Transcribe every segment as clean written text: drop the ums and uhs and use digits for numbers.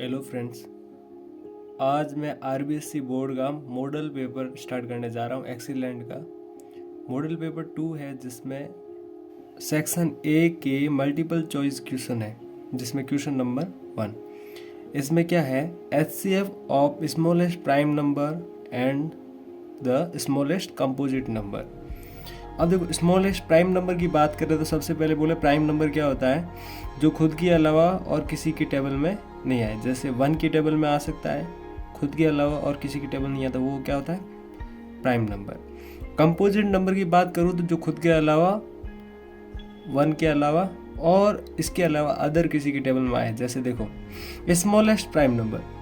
Hello friends, आज मैं RBSC board का मॉडल पेपर स्टार्ट करने जा रहा हूँ। एक्सीलेंट का मॉडल पेपर 2 है, जिसमें सेक्शन ए के मल्टीपल चॉइस क्वेश्चन है, जिसमें क्वेश्चन नंबर 1 इसमें क्या है, HCF of smallest prime number and the smallest composite number. अब देखो, स्मॉलेस्ट प्राइम नंबर की बात करें तो सबसे पहले बोले प्राइम नंबर क्या होता है, जो खुद के अलावा और किसी की टेबल में नहीं आए। जैसे 1 की टेबल में आ सकता है, खुद के अलावा और किसी की टेबल नहीं आता, वो क्या होता है, प्राइम नंबर। कंपोजिट नंबर की बात करूँ तो जो खुद के अलावा, 1 के अलावा और इसके अलावा अदर किसी की टेबल में आए। जैसे देखो, smallest prime number,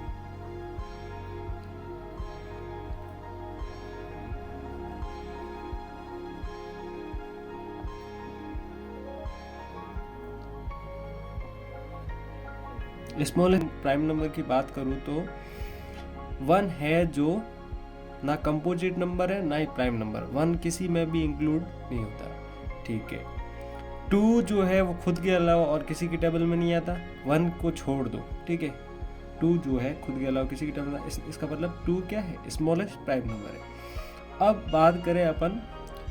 smallest prime number की बात करूँ तो 1 है, जो ना कंपोजिट नंबर है ना ही प्राइम नंबर। 1 किसी में भी इंक्लूड नहीं होता, ठीक है। 2 जो है वो खुद के अलावा और किसी की टेबल में नहीं आता, 1 को छोड़ दो, ठीक है। 2 जो है खुद के अलावा किसी की टेबल में, इसका मतलब 2 क्या है, स्मॉलेस्ट प्राइम नंबर है। अब बात करें अपन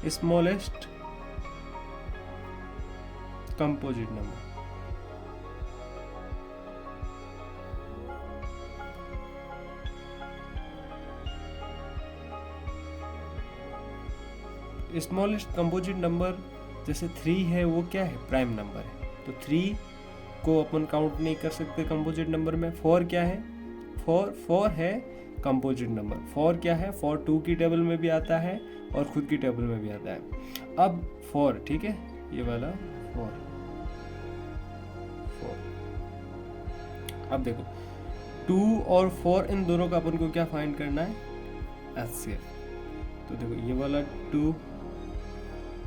smallest composite number. Smallest composite number जैसे 3 है, वो क्या है, प्राइम नंबर है, तो 3 को अपन काउंट नहीं कर सकते कंपोजिट नंबर में। 4 क्या है, 4 है कंपोजिट नंबर। 4 क्या है, 4 2 की टेबल में भी आता है और खुद की टेबल में भी आता है। अब 4, ठीक है, ये वाला 4। अब देखो, 2 और 4 इन दोनों का अपन को क्या फाइंड करना है, एचसीएफ। तो देखो, ये वाला 2,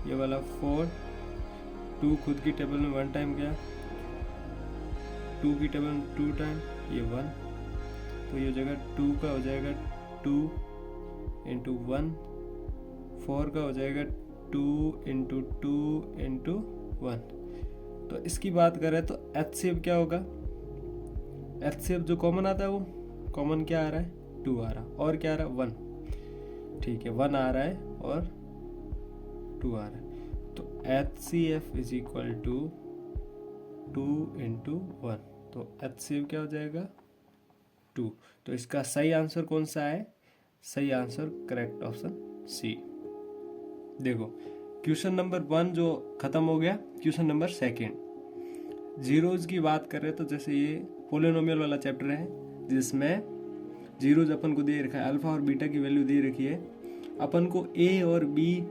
ये वाला 4, 2 खुद की टेबल में 1 टाइम गया, 2 की टेबल में 2 टाइम, ये 1, तो ये हो जाएगा 2 का हो जाएगा 2 इंटू 1, 4 का हो जाएगा 2 इंटू 2 इंटू 1। तो इसकी बात करें तो एचसीएफ क्या होगा, एचसीएफ जो कॉमन आता है, वो कॉमन क्या आ रहा है, 2 आ रहा, और क्या आ रहा है, 1, ठीक है, 1 आ रहा है और 2 आ रहा है। तो HCF is equal to 2 into 1, तो HCF क्या हो जाएगा, 2। तो इसका सही आंसर कौन सा है, सही आंसर करेक्ट ऑप्शन सी। देखो, क्वेश्चन नंबर 1 जो खत्म हो गया। क्वेश्चन नंबर 2, जीरोज की बात करें तो जैसे ये पोलिनोमियल वाला चैप्टर है, जिसमें जीरोज अपन को दे रखा है, अल्फा और बीटा की वैल्यू दे रखी है। अपन को ए और बी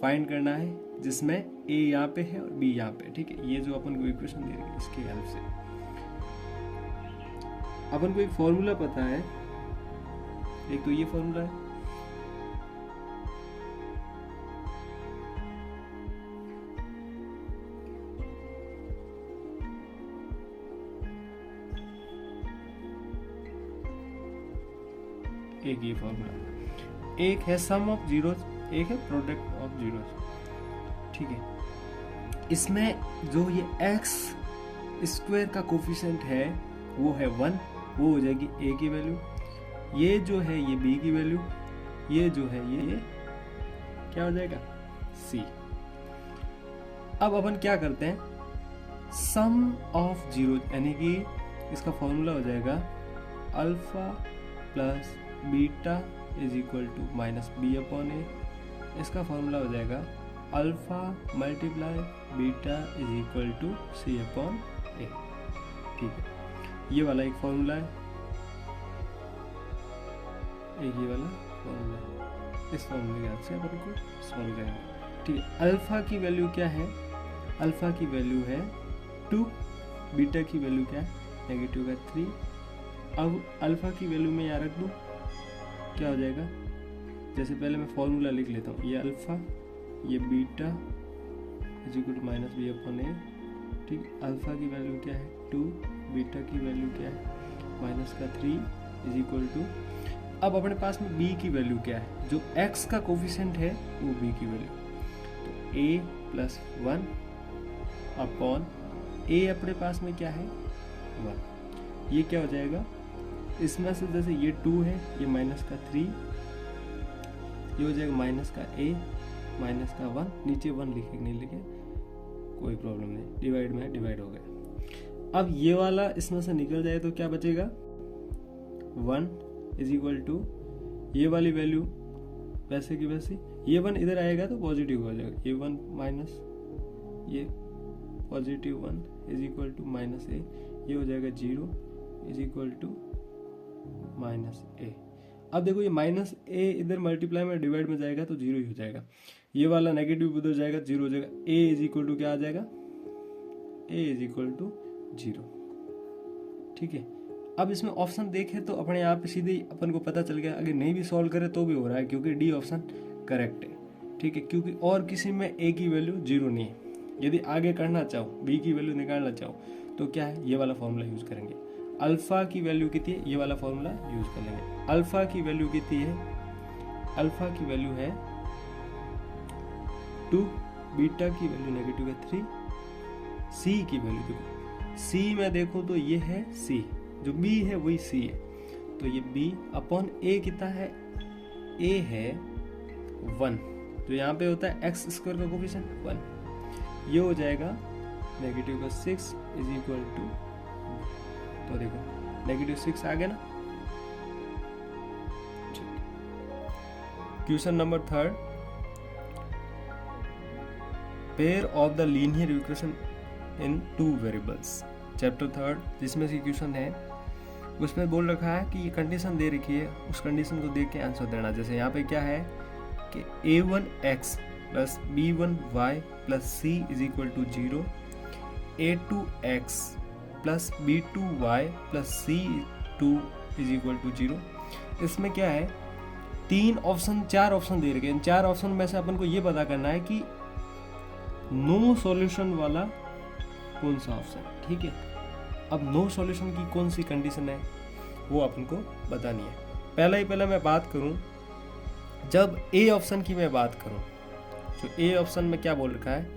फाइंड करना है, जिसमें ए यहाँ पे है और बी यहाँ पे, ठीक है। ये जो अपन को इक्वेशन दे रखी है, इसकी हेल्प से अपन को एक फॉर्मूला पता है। एक तो ये फॉर्मूला है, एक ये फॉर्मूला, एक है सम ऑफ जीरोज, एक है प्रोडक्ट ऑफ जीरोज, ठीक है। इसमें जो ये एक्स स्क्वायर का कोफिशिएंट है वो है 1, वो हो जाएगी ए की वैल्यू। ये जो है ये बी की वैल्यू, ये जो है ये क्या हो जाएगा, सी। अब अपन क्या करते हैं, सम ऑफ जीरो, यानी कि इसका फॉर्मूला हो जाएगा alpha plus beta is equal to minus b upon a. इसका फॉर्मूला हो जाएगा alpha multiply beta is equal to c upon a, ठीक है। ये वाला एक फॉर्मूला है, एक ये वाला फॉर्मूला। इस फॉर्मूले के हेल्प से अपन को सॉल्व करेंगे, ठीक है। अल्फा की वैल्यू क्या है, अल्फा की वैल्यू है 2, बीटा की वैल्यू क्या है, नेगेटिव का 3। अब अल्फा की वैल्यू में यहाँ रख दूँ, क्या हो जाएगा, जैसे पहले मैं फॉर्मूला लिख लेता हूँ, ये अल्फा, ये beta is equal to minus b upon a, ठीक। अल्फा की वैल्यू क्या है 2, बीटा की वैल्यू क्या है माइनस का 3 इज इक्वल टू, अब अपने पास में बी की वैल्यू क्या है, जो एक्स का कोफिशिएंट है वो बी की वैल्यू, तो ए प्लस 1 अपॉन ए अपने पास में क्या है 1। ये क्या हो जाएगा, इसमें से जैसे ये 2 है, ये माइनस का 3, ये हो जाएगा माइनस का a माइनस का 1, नीचे 1 लिखे नहीं लिखे कोई प्रॉब्लम नहीं, डिवाइड में डिवाइड हो गया। अब ये वाला इसमें से निकल जाए तो क्या बचेगा, 1 इज इक्वल टू ये वाली वैल्यू वैसे की वैसे, ये 1 इधर आएगा तो पॉजिटिव हो जाएगा, ये 1 माइनस ये positive 1 is equal to minus a, ये हो जाएगा 0 is equal to minus a। अब देखो ये माइनस a इधर मल्टीप्लाई में डिवाइड में जाएगा तो 0 ही हो जाएगा, ये वाला नेगेटिव उधर जाएगा 0 हो जाएगा, a इज इक्वल टू क्या आ जाएगा, a इज इक्वल टू 0। ठीक है, अब इसमें ऑप्शन देखें तो अपने आप सीधे अपन को पता चल गया, अगर नहीं भी सॉल्व करे तो भी हो रहा है क्योंकि डी ऑप्शन करेक्ट है। ठीक है, क्योंकि और किसी में a की वैल्यू 0 नहीं है। यदि आगे करना चाहो, b की वैल्यू निकालना चाहो तो क्या है, ये वाला फॉर्मूला यूज करेंगे। अल्फा की वैल्यू कितनी है, ये वाला फॉर्मूला यूज कर लेंगे। अल्फा की वैल्यू कितनी है, अल्फा की वैल्यू है 2, बीटा की वैल्यू नेगेटिव है 3, सी की वैल्यू देखो, सी में देखो तो ये है सी, जो बी है वही सी है, तो ये बी अपॉन ए कितना है, ए है 1, तो यहाँ पे होता है एक्स स्क्वायर का कोफिशिएंट 1, ये हो जाएगा नेगेटिव का 6 इज इक्वल टू, तो देखो नेगेटिव 6 आ गया ना। Question number 3, pair of the linear equation in 2 variables, chapter 3 जिसमें से क्वेश्चन है उसमें बोल रखा है कि ये कंडीशन दे रखी है, उस कंडीशन को देख के आंसर देना। जैसे यहाँ पे क्या है कि a1x plus b1y plus c is equal to 0, a2x plus b2y plus c2 is equal to 0। इसमें क्या है, 4 ऑप्शन दे रखे हैं। इन 4 ऑप्शन में से अपन को ये पता करना है कि नो सॉल्यूशन वाला कौन सा ऑप्शन है। ठीक है, अब नो सॉल्यूशन की कौन सी कंडीशन है वो अपन को बतानी है। पहला मैं बात करूं, जब ए ऑप्शन की मैं बात करूं, तो ए ऑप्शन में क्या बोल रखा है,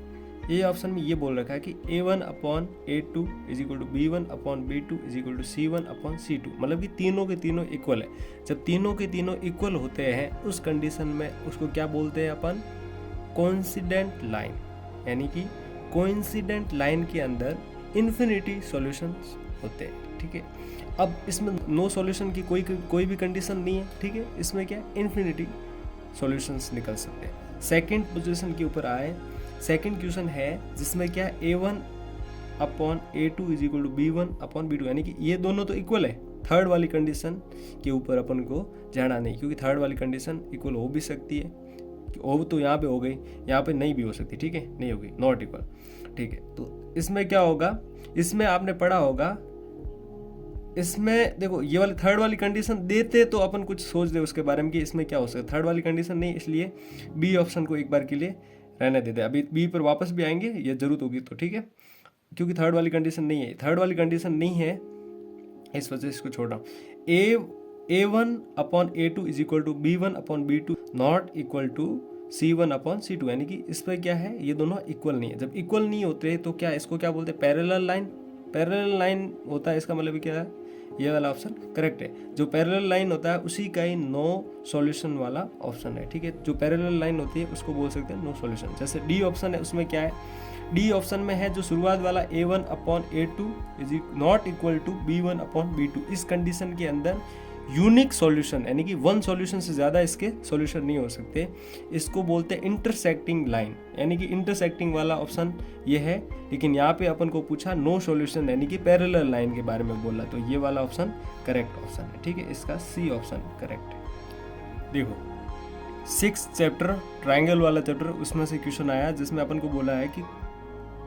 ए ऑप्शन में ये बोल रखा है कि a1 upon a2 is equal to b1 upon b2 is equal to c1 upon c2, मतलब कि तीनों के तीनों इक्वल है। जब तीनों के तीनों इक्वल होते हैं उस कंडीशन में उसको क्या बोलते हैं अपन, कोइंसिडेंट लाइन, यानी कि कोइंसिडेंट लाइन के अंदर इन्फिनिटी सॉल्यूशंस होते हैं। ठीक है, अब इसमें नो सॉल्यूशन की कोई भी कंडीशन नहीं है। ठीक है, इसमें क्या इन्फिनिटी सॉल्यूशंस निकल सकते हैं। सेकंड पोजीशन के ऊपर आए, सेकंड क्वेश्चन है जिसमें क्या a1 upon a2 is equal to b1 upon b2, यानी कि ये दोनों तो इक्वल है। थर्ड वाली कंडीशन के ऊपर अपन को जाना नहीं, क्योंकि थर्ड वाली कंडीशन इक्वल हो भी सकती है, हो तो यहाँ पे हो गई, यहाँ पे नहीं भी हो सकती। ठीक है, नहीं होगी, नॉट इक्वल। ठीक है, तो इसमें क्या होगा, इसमें आपने पढ़ा होगा, इसमें देखो ये वाली थर्ड वाली कंडीशन देते तो अपन कुछ सोच दे उसके बारे में कि इसमें क्या हो सकता है। थर्ड वाली कंडीशन नहीं, इसलिए बी ऑप्शन को एक बार के लिए रहने देते हैं। अभी बी पर वापस भी आएंगे, ये जरूरत होगी तो। ठीक है, क्योंकि थर्ड वाली कंडीशन नहीं है, थर्ड वाली कंडीशन नहीं है, इस वजह से इसको छोड़ रहा हूँ। a1 upon a2 is equal to b1 upon b2 not equal to c1 upon c2, यानी कि इस पर क्या है, ये दोनों इक्वल नहीं है। जब इक्वल नहीं होते तो क्या, इसको क्या बोलते हैं, पैरेलल लाइन। पैरेलल लाइन होता है, इसका मतलब क्या है, ये वाला ऑप्शन करेक्ट है। जो पैरेलल लाइन होता है उसी का ही नो सॉल्यूशन वाला ऑप्शन है। ठीक है, जो पैरेलल लाइन होती है उसको बोल सकते हैं नो सॉल्यूशन। जैसे डी ऑप्शन है, उसमें क्या है, डी ऑप्शन में है जो शुरुआत वाला a1 upon a2 is not equal to b1 upon b2। इस कंडीशन के अंदर यूनिक सॉल्यूशन, यानी कि वन सॉल्यूशन से ज़्यादा इसके सॉल्यूशन नहीं हो सकते, इसको बोलते हैं इंटरसेक्टिंग लाइन, यानी कि इंटरसेक्टिंग वाला ऑप्शन ये है। लेकिन यहाँ पे अपन को पूछा नो सॉल्यूशन, यानी कि पैरेलल लाइन के बारे में बोला, तो ये वाला ऑप्शन करेक्ट ऑप्शन है। ठीक है, इसका सी ऑप्शन करेक्ट है। देखो 6th चैप्टर ट्राइंगल वाला चैप्टर, उसमें से क्वेश्चन आया जिसमें अपन को बोला है कि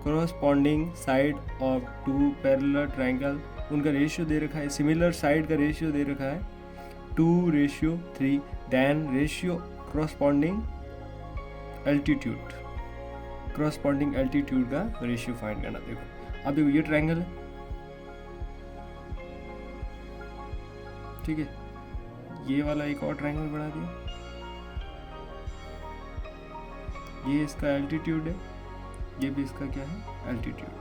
corresponding side of 2 parallel triangle, उनका रेशियो दे रखा है, सिमिलर साइड का रेशियो दे रखा है 2:3, then ratio corresponding altitude, corresponding altitude का रेशियो फाइंड करना। देखो अब देखो ये ट्राइंगल है, ठीक है, ये वाला एक और ट्राइंगल बना दिया, ये इसका एल्टीट्यूड है, ये भी इसका क्या है एल्टीट्यूड।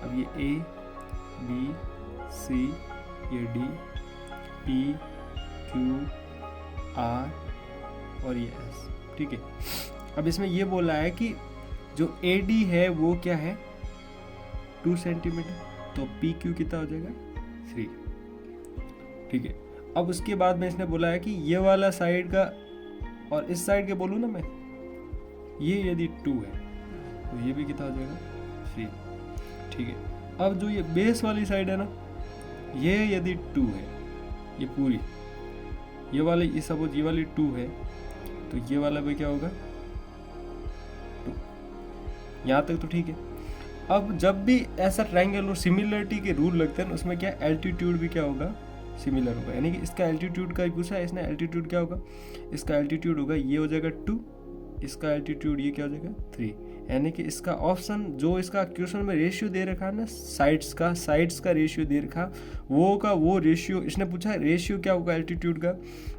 अब ये A B C ये डी, पी, क्यू, आर और ये एस, ठीक है। अब इसमें ये बोला है कि जो ए डी है वो क्या है 2 सेंटीमीटर, तो पी क्यू कितना हो जाएगा 3, ठीक है। अब उसके बाद में इसने बोला है कि ये वाला साइड का और इस साइड के बोलूँ ना मैं, ये यदि 2 है तो ये भी कितना हो जाएगा 3, ठीक है। अब जो ये बेस वाली साइड है ना, ये यदि 2 है, ये पूरी, ये वाली, ये सपोज ये वाली 2 है, तो ये वाला भी क्या होगा 2, यहाँ तक तो ठीक है। अब जब भी ऐसा ट्रायंगल और सिमिलरिटी के रूल लगते हैं, उसमें क्या एल्टीट्यूड भी क्या होगा सिमिलर होगा, यानी कि इसका एल्टीट्यूड का पूछा है इसने, एल्टीट्यूड क्या होगा, इसका एल्टीट्यूड होगा ये हो जाएगा 2, इसका एल्टीट्यूड ये क्या हो जाएगा 3, यानी कि इसका ऑप्शन जो इसका क्वेश्चन में रेशियो दे रखा है ना, साइड्स का रेशियो दे रखा, वो रेशियो इसने पूछा है, रेशियो क्या होगा एल्टीट्यूड का,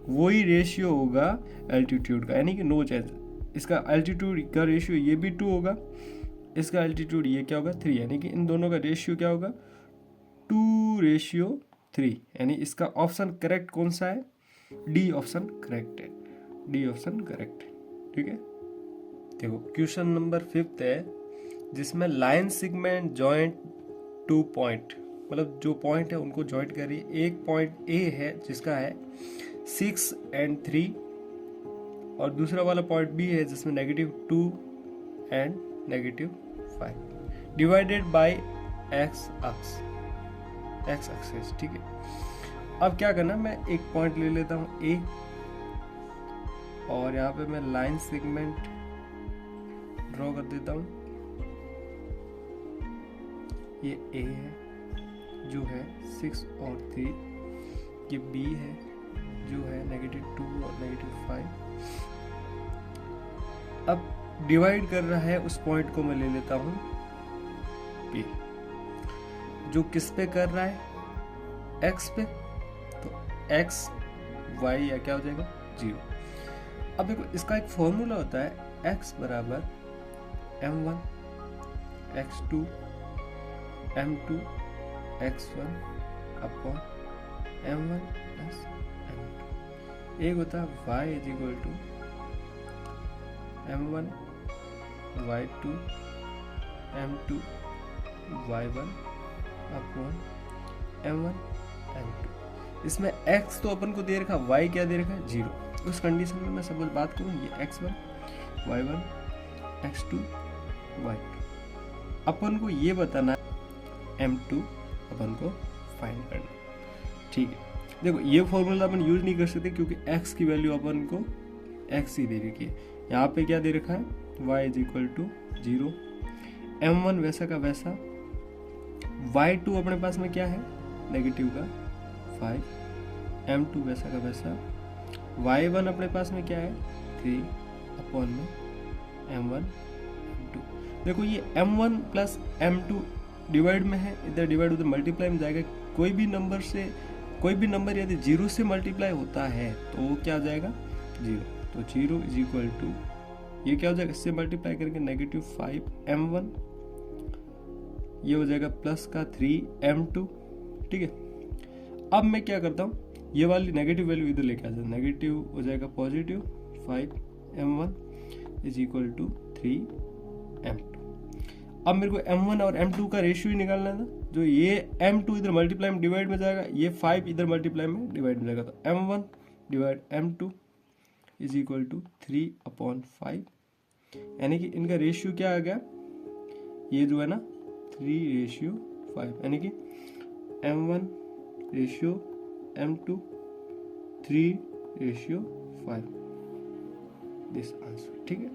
वही रेशियो होगा एल्टीट्यूड का, यानी कि नो चेंज। इसका एल्टीट्यूड का रेशियो ये भी 2 होगा, इसका एल्टीट्यूड ये क्या होगा 3, यानी कि इन दोनों का रेशियो क्या होगा 2:3, यानी इसका ऑप्शन करेक्ट कौन सा है, डी ऑप्शन करेक्ट है, डी ऑप्शन करेक्ट है, ठीक है। देखो क्वेश्चन नंबर 5 है, जिसमें लाइन सेगमेंट जॉइंट 2 पॉइंट, मतलब जो पॉइंट है उनको जॉइंट कर रही है। एक पॉइंट ए है जिसका है 6 and 3, और दूसरा वाला पॉइंट बी है जिसमें -2 and -5, divided by x axis, ठीक है। अब क्या करना, मैं एक पॉइंट ले लेता हूँ ए, और यहाँ पे मैं लाइन सेगमेंट ड्रॉ कर देता हूँ। ये ए है जो है 6 और 3, ये बी है जो है -2 और -5। अब डिवाइड कर रहा है उस पॉइंट को, मैं ले लेता हूँ पी, जो किस पे कर रहा है एक्स पे, तो एक्स वाई या क्या हो जाएगा 0। अब देखो इसका एक फॉर्मूला होता है, x बराबर m1 x2 m2 x1 upon m1 plus m2। एक होता है y is equal to m1 y2 m2 y1 upon m1 m2। इसमें x तो अपन को दे रखा, y क्या दे रखा 0। उस कंडीशन में मैं सपोज बात करूँ, ये x1 y1 x2 y2, अपन को ये बताना है m2 अपन को फाइंड करना, ठीक है। देखो ये फॉर्मूला अपन यूज नहीं कर सकते क्योंकि x की वैल्यू अपन को x ही दे रखी है। यहाँ पे क्या दे रखा है y is equal to 0, m1 वैसा का वैसा, y2 अपने पास में क्या है नेगेटिव का 5, m2 वैसा का वैसा, y1 अपने पास में क्या है 3 अपॉन में m1 m2। देखो ये m1 प्लस m2 डिवाइड में है, इधर डिवाइड उधर मल्टीप्लाई में जाएगा। कोई भी नंबर यदि 0 से मल्टीप्लाई होता है तो वो क्या हो जाएगा 0, तो 0 इज इक्वल टू ये क्या हो जाएगा, इससे मल्टीप्लाई करके -5 m1, ये हो जाएगा प्लस का 3 m2, ठीक है। अब मैं क्या करता हूँ, ये वाली नेगेटिव वैल्यू इधर लेके आ जाए, नेगेटिव हो जाएगा positive 5 m1 is equal to 3 m2। अब मेरे को m1 और m2 का रेशियो ही निकालना है ना, जो ये m2 इधर मल्टीप्लाई में डिवाइड में जाएगा, ये 5 इधर मल्टीप्लाई में डिवाइड में जाएगा, तो m1 divide m2 is equal to 3/5, यानी कि इनका रेशियो क्या आ गया, ये जो है ना 3:5, यानी कि m1 ratio m2 3:5, this answer, ठीक है।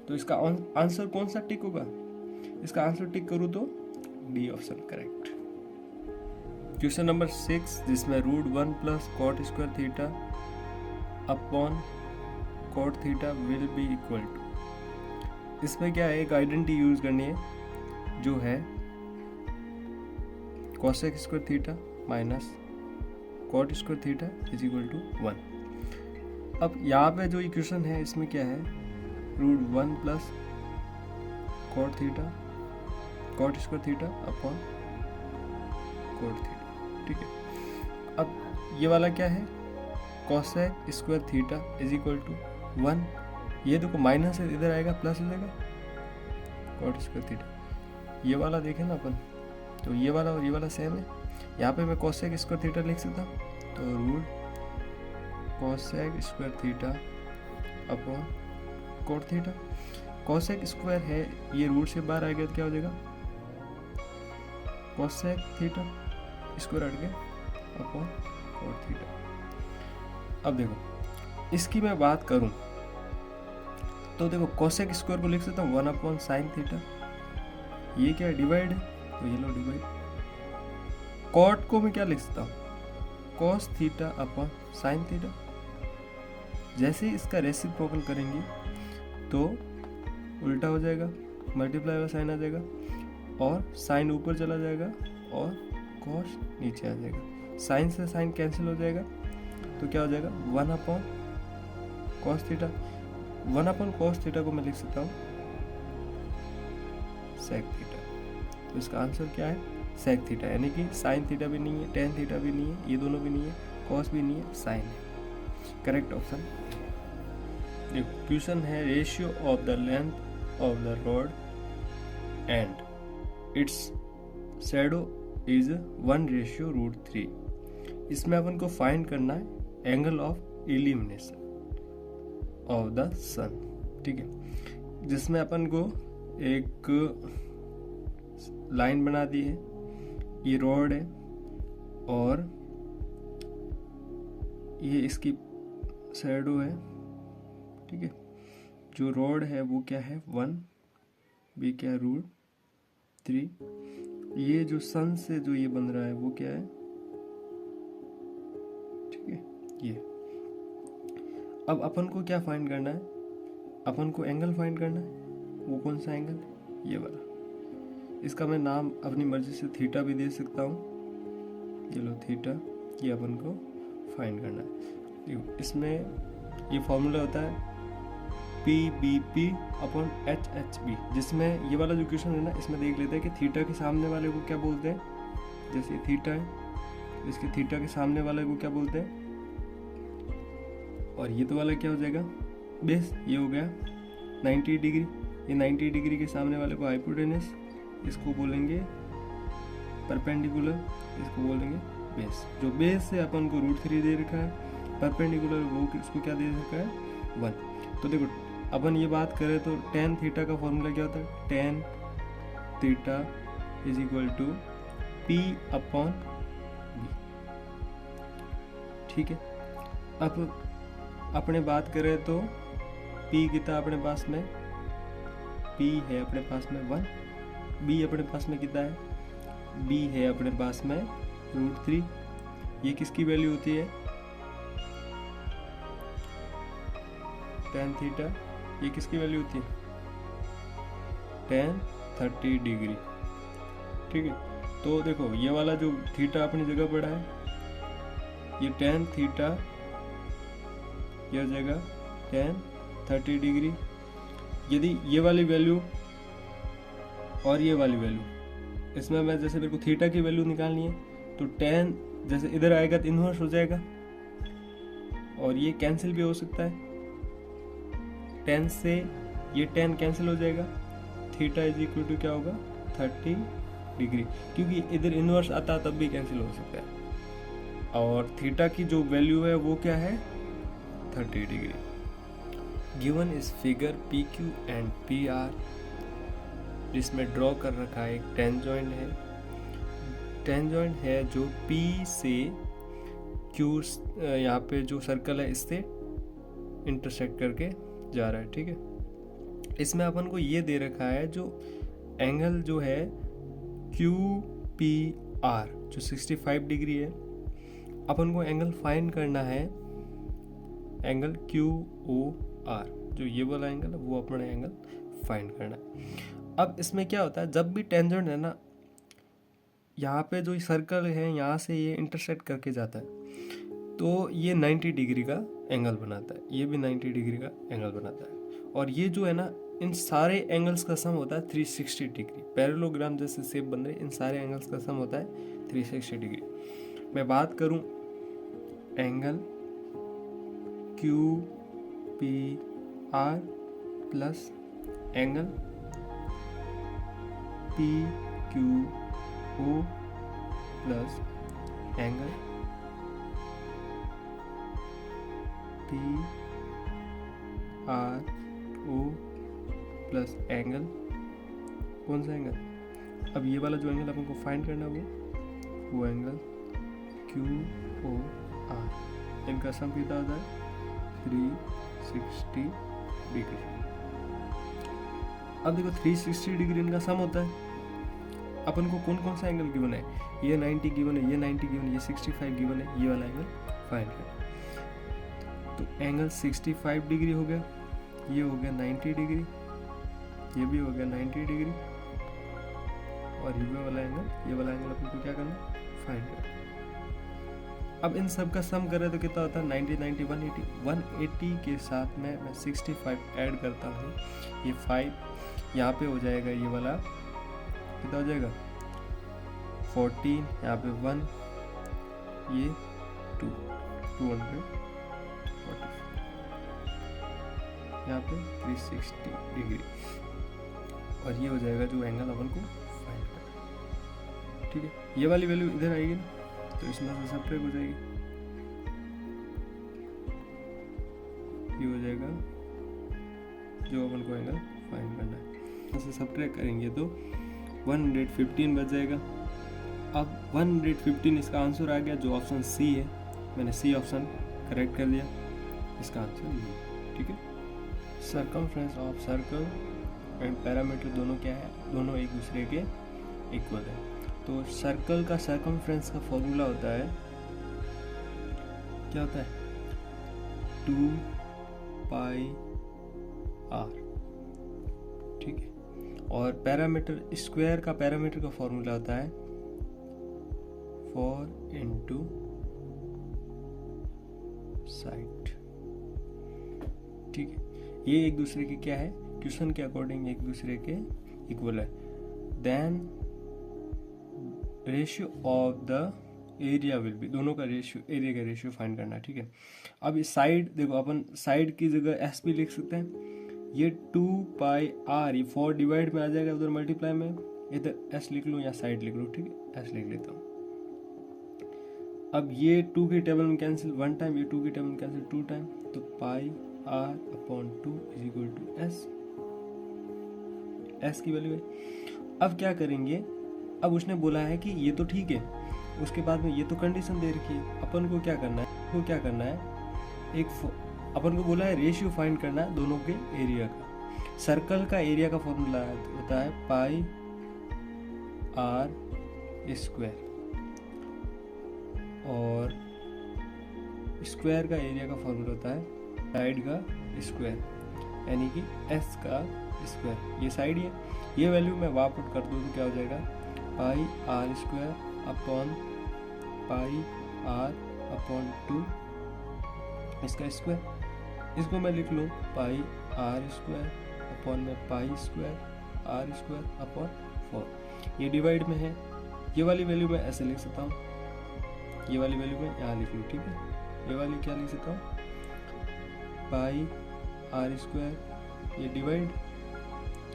तो इसका आंसर कौन सा टिक होगा, इसका आंसर टिक करूँ तो D option correct. Question number 6, जिसमें √1 plus cot square theta upon cot theta will be equal to, इसमें क्या है एक आइडेंटिटी यूज करनी है जो है cosec square theta minus cot square theta is equal to 1। अब यहाँ पे जो इक्वेशन है इसमें क्या है √1 plus cot square theta upon cot theta, ठीक है। अब ये वाला क्या है, cosec square theta is equal to 1, ये देखो माइनस है इधर आएगा प्लस हो जाएगा कॉट स्क्वायर थीटा। ये वाला देखें ना अपन, तो ये वाला और ये वाला सेम है, यहाँ पे मैं कोसेक स्क्वायर थीटा लिख सकता हूँ, तो root cosec square theta upon cot theta. Cosec square है, ये रूट से बाहर आएगा तो क्या हो जाएगा, कोसेक थीटा स्क्वायर हट गया अपॉन कॉट थीटा। अब देखो इसकी मैं बात करूं तो देखो कोसेक स्क्वायर को लिख सकता हूँ 1 अपॉन साइन थीटा, ये क्या है डिवाइड है, तो ये लो डिवाइड। कॉट को मैं क्या लिख सकता हूँ, cos theta upon sine theta. जैसे ही इसका रेसिप्रोकल करेंगे तो उल्टा हो जाएगा, मल्टीप्लाई वाला साइन आ जाएगा और साइन ऊपर चला जाएगा और कॉस नीचे आ जाएगा, साइन से साइन कैंसिल हो जाएगा, तो क्या हो जाएगा 1 upon cos theta. 1 upon cos theta को मैं लिख सकता हूँ सेक थीटा, तो इसका आंसर क्या है सेक थीटा, यानी कि साइन थीटा भी नहीं है, टेन थीटा भी नहीं है, ये दोनों भी नहीं है, कॉस भी नहीं है, साइन है। Correct option. देखो क्वेश्चन है ratio of the length of the rod and its shadow is 1:√3। इसमें अपन को फाइंड करना है angle of illumination of the sun, ठीक है, जिसमें अपन को एक लाइन बना दी है, ये रॉड है और ये इसकी शैडो है, ठीक है। जो रॉड है वो क्या है 1, बी क्या है √3, ये जो सन से जो ये बन रहा है वो क्या है, ठीक है ये। अब अपन को क्या फाइंड करना है, अपन को एंगल फाइंड करना है, वो कौन सा एंगल है, ये वाला। इसका मैं नाम अपनी मर्जी से थीटा भी दे सकता हूँ, ये लो थीटा, ये अपन को फाइंड करना है। इसमें ये फॉर्मूला होता है PBP अपॉन HHB, जिसमें ये वाला जो क्वेश्चन है ना, इसमें देख लेते हैं कि थीटा के सामने वाले को क्या बोलते हैं। जैसे थीटा है, इसके थीटा के सामने वाले को क्या बोलते हैं, और ये तो वाला क्या हो जाएगा बेस, ये हो गया 90 डिग्री। ये 90 डिग्री के सामने वाले को हाइपोटेनस, इसको बोलेंगे परपेंडिकुलर, इसको बोलेंगे बेस। जो बेस से अपन को √3 दे रखा है, परपेंडिकुलर वो इसको क्या दे रखा है 1। तो देखो अपन ये बात करें तो टेन थीटा का फॉर्मूला क्या होता है, tan theta is equal to P upon B, ठीक है। अब अपने बात करें तो P कितना अपने पास में, P है अपने पास में 1, B अपने पास में कितना है, B है अपने पास में √3। ये किसकी वैल्यू होती है, टेन थीटा, ये किसकी वैल्यू होती है, टेन 30 डिग्री, ठीक है। तो देखो ये वाला जो थीटा अपनी जगह पड़ा है, ये टेन थीटा, ये हो जाएगा टेन 30 डिग्री। यदि ये वाली वैल्यू और ये वाली वैल्यू, इसमें मैं जैसे मेरे को थीटा की वैल्यू निकालनी है, तो टेन जैसे इधर आएगा तो इनवर्स हो जाएगा, और ये कैंसिल भी हो सकता है, 10 से ये 10 कैंसिल हो जाएगा, थीटा इज इक्वल टू क्या होगा 30 डिग्री, क्योंकि इधर इनवर्स आता तब भी कैंसिल हो सकता है। और थीटा की जो वैल्यू है वो क्या है 30 डिग्री। गिवन इस फिगर PQ एंड PR, जिसमें ड्रॉ कर रखा है एक टेंजेंट है, टेंजेंट है जो P से Q यहाँ पे जो सर्कल है इससे इंटरसेक्ट करके जा रहा है, ठीक है। इसमें अपन को ये दे रखा है जो एंगल जो है QPR जो 65 डिग्री है, अपन को एंगल फाइंड करना है एंगल QOR, जो ये वाला एंगल है वो अपना एंगल फाइंड करना है। अब इसमें क्या होता है, जब भी टेंजेंट है ना, यहाँ पे जो सर्कल है यहाँ से ये इंटरसेक्ट करके जाता है, तो ये 90 डिग्री का एंगल बनाता है, ये भी 90 डिग्री का एंगल बनाता है, और ये जो है ना इन सारे एंगल्स का सम होता है 360 डिग्री। पैरेललोग्राम जैसे शेप बन रहे, इन सारे एंगल्स का सम होता है 360 डिग्री। मैं बात करूं angle Q P R plus angle P Q O plus angle P R O plus angle, कौन सा एंगल? अब ये वाला जो एंगल अपन को फाइंड करना है वो एंगल क्यू ओ आर, इनका सम कितना होता है 360 डिग्री। अब देखो 360 डिग्री इनका सम होता है। अपन को कौन कौन सा एंगल गिवन है, ये 90 गिवन है, ये 90 गिवन है, ये 65 गिवन है, ये वाला एंगल फाइंड करना। तो एंगल 65 डिग्री हो गया, ये हो गया 90 डिग्री, ये भी हो गया 90 डिग्री, और ये वाला एंगल अपन को क्या करना, फाइंड करना। अब इन सब का सम करें तो कितना होता है 90 90 180, 180 के साथ में मैं 65 ऐड करता हूँ, ये 5 यहाँ पे हो जाएगा, ये वाला कितना हो जाएगा 14, यहाँ पे 1, ये 240, यहाँ पे 360 डिग्री, और ये हो जाएगा जो एंगल अपन को फाइंड करना। ठीक है, ये वाली वैल्यू इधर आएगी ना, तो इसमें से सब्ट्रैक्ट हो जाएगी, ये हो जाएगा जो अपन को एंगल फाइंड करना है। इससे सब्ट्रैक्ट करेंगे तो 115 बच जाएगा। अब 115 इसका आंसर आ गया, जो ऑप्शन सी है, मैंने सी ऑप्शन करेक्ट कर दिया, इसका आंसर ये। ठीक है, circumference of circle and parameter दोनों क्या है, दोनों एक दूसरे के इक्वल है। तो सर्कल का सर्कमफ्रेंस का फॉर्मूला होता है, क्या होता है 2 पाई आर। ठीक है, और पैरामीटर स्क्वायर का पैरामीटर का फॉर्मूला होता है 4 इंटू साइड। ठीक है, ये एक दूसरे के क्या है, क्वेश्चन के अकॉर्डिंग एक दूसरे के इक्वल है। Then ratio of the area will be, दोनों का रेशियो, एरिया का रेशियो फाइंड करना है। ठीक है, अब इस साइड देखो, अपन साइड की जगह एस भी लिख सकते हैं, ये 2 पाई आर, ये 4 डिवाइड में आ जाएगा, उधर मल्टीप्लाई में, इधर एस लिख लो या साइड लिख लो। ठीक है, एस लिख लेता हूँ। अब ये 2 की टेबल में कैंसिल 1 टाइम, ये 2 की टेबल में कैंसिल 2 टाइम, तो pi r upon 2 is equal to s, s की वैल्यू है। अब क्या करेंगे, अब उसने बोला है कि ये तो ठीक है, उसके बाद में ये तो कंडीशन दे रखी है, अपन को क्या करना है, अपन को बोला है रेशियो फाइंड करना है दोनों के एरिया का। सर्कल का एरिया का फॉर्मूला होता है पाई आर स्क्वायर, और स्क्वायर का एरिया का फॉर्मूला होता है साइड का स्क्वायर, यानी कि एस का स्क्वायर। ये साइड है, ये वैल्यू मैं वहाँ पुट कर दूँ तो क्या हो जाएगा, pi are square upon pi r upon 2 इसका स्क्वायर। इसको मैं लिख लूँ पाई आर स्क्वायर अपॉन में pi square R square upon 4। ये डिवाइड में है, ये वाली वैल्यू मैं ऐसे लिख सकता हूँ, ये वाली वैल्यू मैं यहाँ लिख लूँ। ठीक है, ये वाली क्या लिख सकता हूँ, पाई आर स्क्वायर, ये डिवाइड,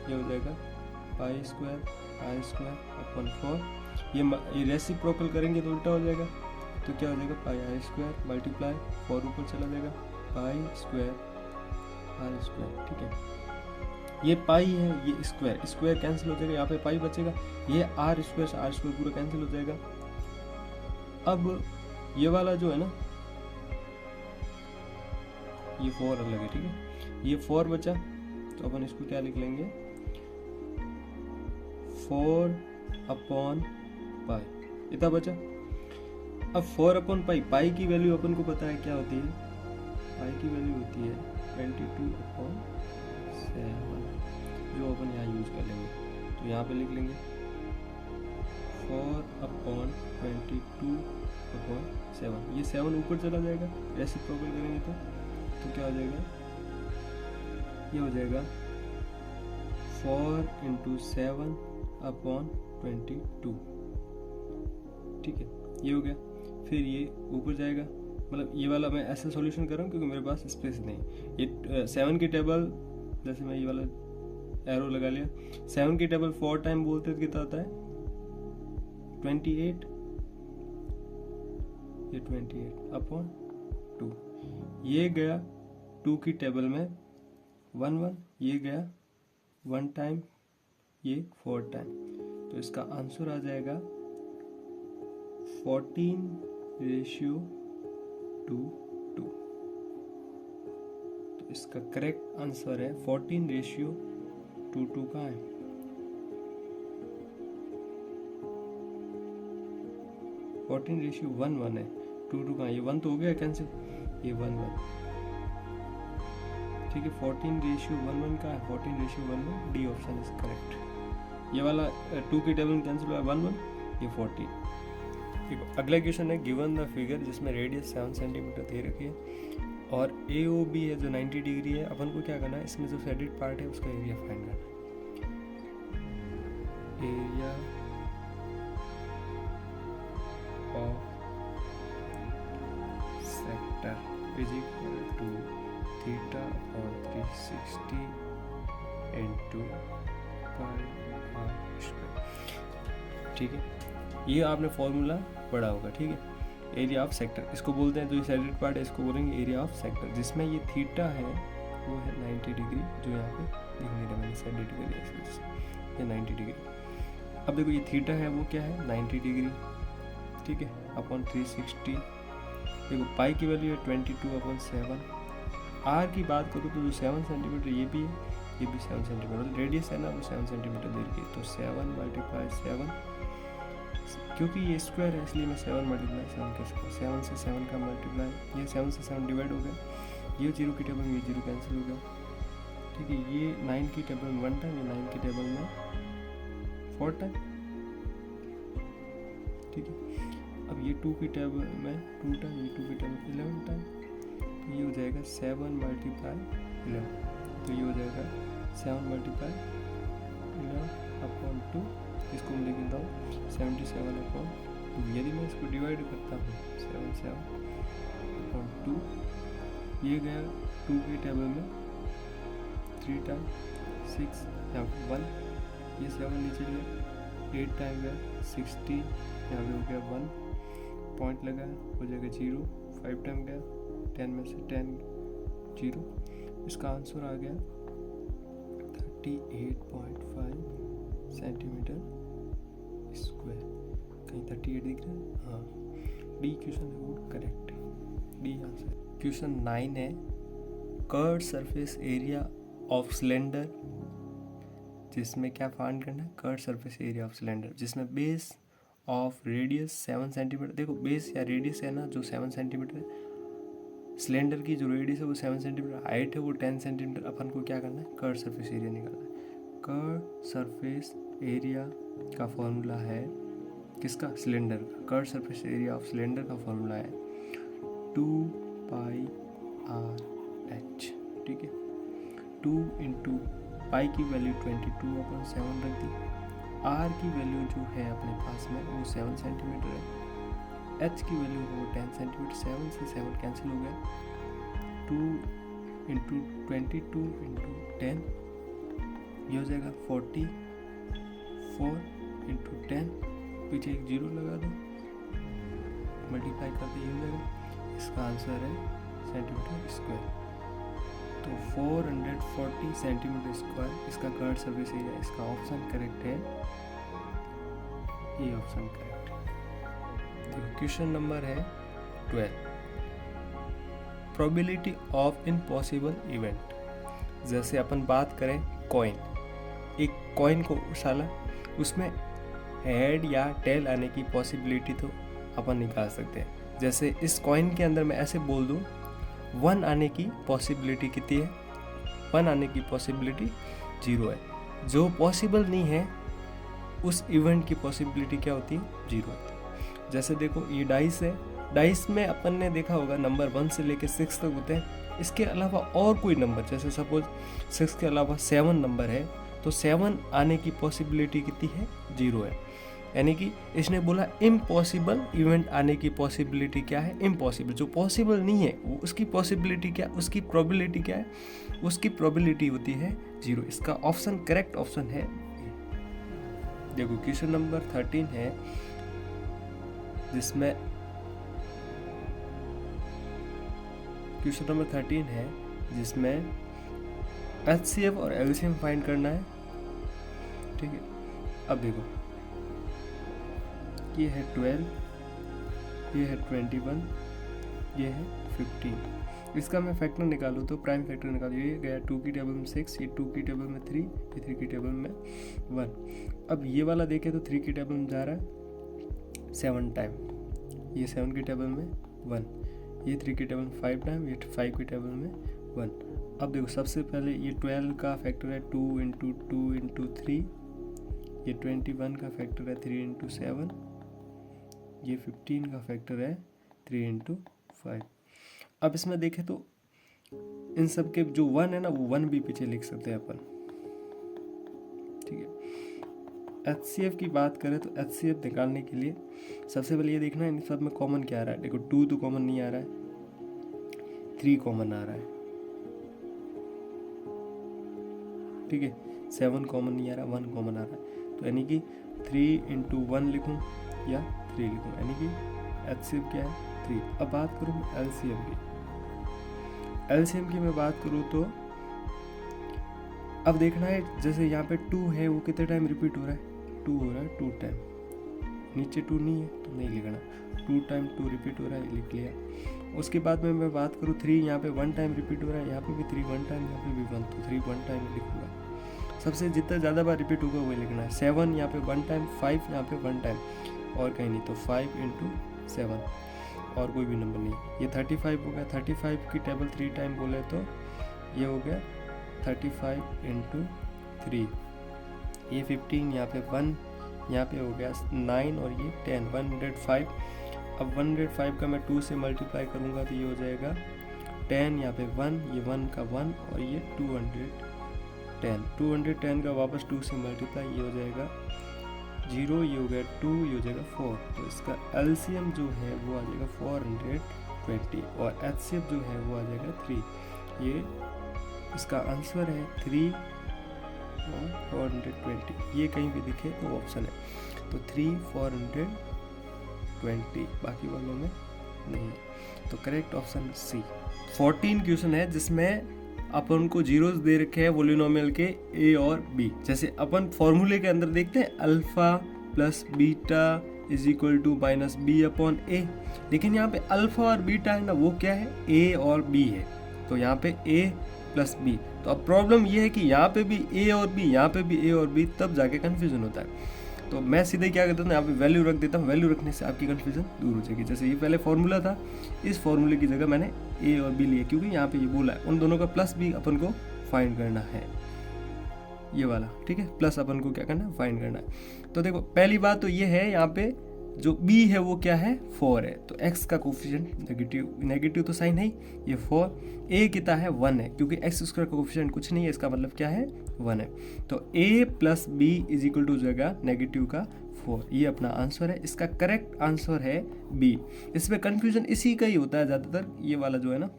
ये हो जाएगा pi square R square upon 4। ये रेसिप्रोकल करेंगे तो उल्टा हो जाएगा, तो क्या हो जाएगा पाई आर स्क्वायर मल्टीप्लाई 4 ऊपर चला जाएगा पाई स्क्वायर आर स्क्वायर। ठीक है, ये पाई है, ये स्क्वायर, स्क्वायर कैंसिल हो जाएगा, यहाँ पे पाई बचेगा, ये आर स्क्वायर पूरा कैंसिल हो जाएगा। अब ये वाला जो है ना, ये 4 अलग है। ठीक है, ये 4 बचा, तो अपन इसको क्या लिख लेंगे, 4 अपॉन पाई, इतना बचा। अब 4 अपॉन पाई, पाई की वैल्यू अपन को पता है क्या होती है, पाई की वैल्यू होती है 22 अपॉन 7, जो अपन यहाँ यूज कर लेंगे, तो यहाँ पे लिख लेंगे 4 अपॉन 22 अपॉन 7। ये 7 ऊपर चला जाएगा, रेसिप्रोकल करेंगे तो क्या हो जाएगा, ये हो जाएगा 4 इंटू 7 अपॉन 22। ठीक है, ये हो गया। फिर ये ऊपर जाएगा, मतलब ये वाला मैं ऐसे सॉल्यूशन कर रहा हूँ क्योंकि मेरे पास स्पेस नहीं। ये 7 की टेबल, जैसे मैं ये वाला एरो लगा लिया, 7 की टेबल 4 टाइम बोलते तो कितना आता है 28, ये 28/2। ये गया 2 की टेबल में 1 1, ये गया 1 टाइम, ये 4 टाइम। तो इसका आंसर आ जाएगा 14:2:2। तो इसका करेक्ट आंसर है 14:2:2। कहाँ है? 14:1:1 है, 2:2 कहाँ? ये 1 तो हो गया कैंसिल, ये 1 1, ठीक है। 14:1:1 का है, 14:1:1, डी ऑप्शन इज करेक्ट। ये वाला 2 की टेबल में कैंसिल हुआ 1 1, ये 14। ठीक है, अगला क्वेश्चन है गिवन द फिगर जिसमें रेडियस 7 सेंटीमीटर दे रखी है और ए ओ बी है जो 90 डिग्री है। अपन को क्या करना है, इसमें जो शेडेड पार्ट है उसका एरिया फाइंड करना है। Area of sector is equal to theta upon 360 into pi are square. ठीक है, ये आपने फॉर्मूला पढ़ा होगा। ठीक है, एरिया ऑफ सेक्टर इसको बोलते हैं, जो शेडेड पार्ट है इसको बोलेंगे एरिया ऑफ सेक्टर, जिसमें ये थीटा है वो है 90 डिग्री, जो यहाँ पे दिख नहीं रहा, मैंने शेडेड कर दिया, ये 90 डिग्री। अब देखो ये थीटा है वो क्या है 90 डिग्री, ठीक है, अपॉन 360। देखो पाई की वैल्यू है 22/7। आर की बात करूँ तो जो 7 सेंटीमीटर ये भी है, ये भी 7 सेंटीमीटर, रेडियस है ना वो 7 सेंटीमीटर दे रही है। तो 7 × 7, क्योंकि ये स्क्वायर है इसलिए मैं 7 × 7 कर सकता हूँ। 7 से 7 का मल्टीप्लाई, ये 7 से 7 डिवाइड हो गया, ये 0 की टेबल में ये 0 कैंसिल हो गया। ठीक है, ये 9 की टेबल में 1 टाइम, ये 9 की टेबल में 4 टाइम। ठीक है, अब ये 2 की टेबल में 2 टाइम, ये 2 की टेबल 11 टाइम। तो ये हो जाएगा 7 × 11, तो ये हो जाएगा 7 × 11/2। इसको मैं लिख देता हूँ 77/2। यदि मैं इसको डिवाइड करता हूँ 77/2, ये गया 2 की टेबल में 3 टाइम, 6 यहाँ 1, ये 7 नीचे गया, 8 टाइम गया 60, यहाँ पे हो गया 1 पॉइंट लगा, हो जाएगा 0, 5 टाइम गया, 10 में से 10 0। इसका आंसर आ गया 38.5 सेंटीमीटर स्क्वायर। कहीं 38 दिख रहा है? हाँ, डी क्वेश्चन है वो करेक्ट है, डी आंसर। क्वेश्चन 9 है curve surface area of cylinder, जिसमें क्या फाइंड करना है, curve surface area of cylinder, जिसमें बेस ऑफ रेडियस 7 सेंटीमीटर। देखो बेस या रेडियस है ना जो 7 सेंटीमीटर है, सिलेंडर की जो रेडियस है वो 7 सेंटीमीटर, हाइट है वो 10 सेंटीमीटर। अपन को क्या करना है, कर्व सरफेस एरिया निकालना है। कर्व सरफेस एरिया का फॉर्मूला है किसका, सिलेंडर का। Curve surface area of cylinder का फॉर्मूला है 2πRh। ठीक है, 2 × पाई की वैल्यू 22/7 रख दी। आर की वैल्यू जो है अपने पास में वो 7 सेंटीमीटर है, एच की वैल्यू वो 10 सेंटीमीटर, 7 से 7 कैंसिल हो गया, 2 × 22 × 10, ये हो जाएगा 44 × 10, पीछे एक 0 लगा दो, मल्टीप्लाई करते ये हो जाएगा। इसका आंसर है सेंटीमीटर स्क्वायर। तो 440 सेंटीमीटर स्क्वायर इसका कर्व सरफेस एरिया। इसका ऑप्शन करेक्ट है, ये ऑप्शन करेक्ट है। तो क्वेश्चन नंबर है 12, प्रोबेबिलिटी ऑफ इम्पॉसिबल इवेंट। जैसे अपन बात करें कॉइन, एक कॉइन को उछाला, उसमें हेड या टेल आने की पॉसिबिलिटी तो अपन निकाल सकते हैं। जैसे इस कॉइन के अंदर मैं ऐसे बोल दूं 1 आने की पॉसिबिलिटी कितनी है, 1 आने की पॉसिबिलिटी 0 है। जो पॉसिबल नहीं है उस इवेंट की पॉसिबिलिटी क्या होती है, 0 होती है। जैसे देखो ये डाइस है, डाइस में अपन ने देखा होगा नंबर 1 से लेकर 6 तक होते हैं। इसके अलावा और कोई नंबर, जैसे सपोज 6 के अलावा 7 नंबर है, तो 7 आने की पॉसिबिलिटी कितनी है, 0 है। यानी कि इसने बोला इम्पॉसिबल इवेंट आने की पॉसिबिलिटी क्या है, इम्पॉसिबल। जो पॉसिबल नहीं है वो उसकी पॉसिबिलिटी क्या, उसकी प्रोबेबिलिटी क्या है, उसकी प्रोबेबिलिटी होती है 0। इसका ऑप्शन करेक्ट ऑप्शन है ए। देखो क्वेश्चन नंबर 13 है जिसमें HCF और LCM फाइंड करना है। ठीक है, अब देखो ये है 12, ये है 21, ये है 15। इसका मैं फैक्टर निकालूँ तो प्राइम फैक्टर निकालूँ, ये गया 2 की टेबल में 6, ये 2 की टेबल में 3, ये 3 की टेबल में 1। अब ये वाला देखें तो 3 की टेबल में जा रहा है 7 टाइम, ये 7 की टेबल में 1, ये 3 की टेबल में 5 टाइम, ये 5 की टेबल में 1। अब देखो सबसे पहले ये 12 का फैक्टर है 2 × 2 × 3, ये 21 का फैक्टर है 3 × 7, ये 15 का फैक्टर है 3 × 5। अब इसमें देखें तो इन सब के जो 1 है ना वो 1 भी पीछे लिख सकते हैं अपन। ठीक है, HCF की बात करें तो HCF निकालने के लिए सबसे पहले ये देखना है इन सब में कॉमन क्या आ रहा है। देखो 2 तो कॉमन नहीं आ रहा है, 3 कॉमन आ रहा है। ठीक है, 7 कॉमन नहीं आ रहा, 1 कॉमन आ रहा है। तो यानी कि 3 × 1 लिखूं या 3 लिखूं, यानी कि HCF क्या है 3। अब बात करूं LCM की, LCM की मैं बात करूं तो अब देखना है जैसे यहाँ पे 2 है वो कितने टाइम रिपीट हो रहा है, 2 हो रहा है 2 टाइम, नीचे 2 नहीं है तो नहीं लिखना, 2 टाइम 2 रिपीट हो रहा है, लिख लिया। उसके बाद में मैं बात करूँ 3, यहाँ पे 1 टाइम रिपीट हो रहा है, यहाँ पे भी 3 1 टाइम, यहाँ पे भी 1, तो 3 1 टाइम लिखूंगा। सबसे जितना ज़्यादा बार रिपीट होगा वही लिखना है। 7 यहाँ पे 1 टाइम, 5 यहाँ पे 1 टाइम और कहीं नहीं, तो 5 × 7 और कोई भी नंबर नहीं। ये 35 हो गया, 35 की टेबल 3 टाइम बोले तो ये हो गया 35 × 3। ये 15 यहाँ पे 1, यहाँ पे हो गया 9 और ये 10, 105। अब 105 का मैं 2 से मल्टीप्लाई करूँगा तो ये हो जाएगा 10, यहाँ पे 1, ये 1 का 1 और ये 210 का वापस 2 से मल्टीप्लाई, ये हो जाएगा 0, ये हो गया 2, ये हो जाएगा 4। तो इसका LCM जो है वो आ जाएगा 420 और HCF जो है वो आ जाएगा 3। ये इसका आंसर है 3 और 420, ये कहीं भी दिखे तो ऑप्शन है, तो 3 420, बाकी वालों में नहीं। तो करेक्ट ऑप्शन C। 14 क्वेश्चन है जिसमें अपन को जीरोस दे रखे हैं पॉलिनोमियल के A और B। जैसे अपन फॉर्मूले के अंदर देखते हैं alpha plus beta is equal to minus B/A, लेकिन यहाँ पे अल्फा और बीटा है ना वो क्या है A और B है, तो यहाँ पे A प्लस B। तो अब प्रॉब्लम ये है कि यहाँ पे भी A और B, यहाँ पे भी A और B, तब जाके कन्फ्यूजन होता है। तो मैं सीधे क्या करता हूँ यहाँ पे वैल्यू रख देता हूँ, वैल्यू रखने से आपकी कन्फ्यूजन दूर हो जाएगी। जैसे ये पहले फॉर्मूला था, इस फॉर्मूले की जगह मैंने A और B लिए क्योंकि यहाँ पे ये बोला है उन दोनों का प्लस भी अपन को फाइंड करना है, ये वाला। ठीक है, प्लस अपन को क्या करना है फाइंड करना है। तो देखो पहली बात तो ये है यहाँ पे जो B है वो क्या है 4 है, तो x का कोफिशिएंट नेगेटिव तो साइन है, ये 4। A कितना है 1 है, क्योंकि x स्क्वायर का कोफिशिएंट कुछ नहीं है, इसका मतलब क्या है 1 है। तो A plus B is equal to जगह नेगेटिव का 4, ये अपना आंसर है। इसका करेक्ट आंसर है B। इसमें कन्फ्यूजन इसी का ही होता है ज़्यादातर, ये वाला जो है ना,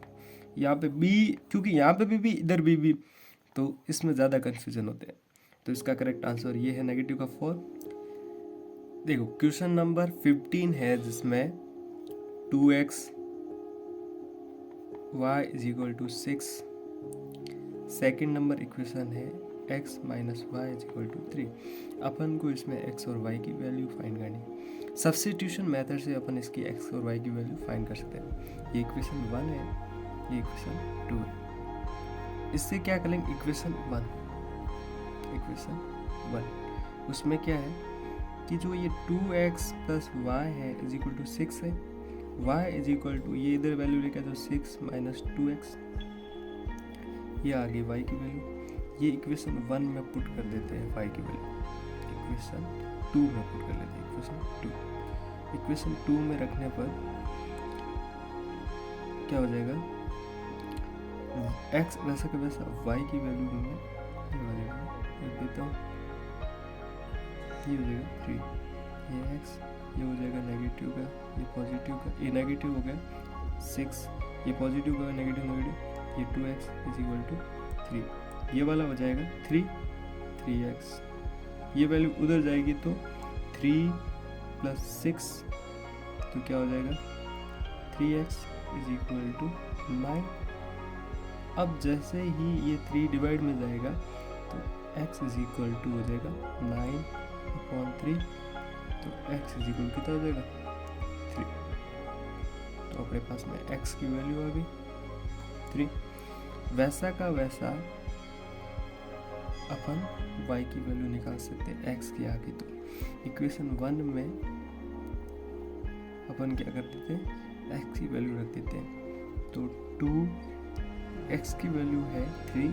यहाँ पे B, क्योंकि यहाँ पे भी इधर भी, तो इसमें ज़्यादा कन्फ्यूजन होते हैं। तो इसका करेक्ट आंसर ये है नेगेटिव का 4। देखो क्वेश्चन नंबर 15 है जिसमें 2x y is equal to 6, second number equation है x minus Y is equal to 3। अपन को इसमें x और y की वैल्यू फाइंड करनी। सब्स्टिट्यूशन मेथड से अपन इसकी x और y की वैल्यू फाइंड कर सकते हैं। ये इक्वेशन 1 है, ये इक्वेशन 2 है। इससे क्या करेंगे, इक्वेशन 1 उसमें क्या है कि जो ये 2x प्लस वाई है इज इक्वल टू 6 है, y इज इक्वल टू ये इधर वैल्यू लेकर जो 6 माइनस 2x, ये आ गई y की वैल्यू। ये इक्वेशन 1 में पुट कर देते हैं y की वैल्यू, इक्वेशन 2 में पुट कर लेते हैं इक्वेशन 2। इक्वेशन 2 में रखने पर क्या हो जाएगा, x वैसा का वैसा y की वैल्यू में ये वाली रख देता हूँ, ये हो जाएगा 3, ये x, ये हो जाएगा नेगेटिव का, ये पॉजिटिव का, ये नेगेटिव हो गया 6, ये पॉजिटिव का नेगेटिव नेगेटिव, ये 2x इज इक्वल टू 3, ये वाला हो जाएगा 3x, ये वैल्यू उधर जाएगी तो 3 + 6 तो क्या हो जाएगा 3x इज इक्वल टू 9। अब जैसे ही ये 3 डिवाइड में जाएगा तो x इज इक्वल टू हो जाएगा 9/3, तो x इज इक्वल कितना हो जाएगा 3। तो अपने पास में x की वैल्यू आ गई 3। वैसा का वैसा अपन y की वैल्यू निकाल सकते हैं x की आगे। तो इक्वेशन 1 में अपन क्या कर देते हैं x की वैल्यू रख देते हैं, तो 2x की वैल्यू है 3,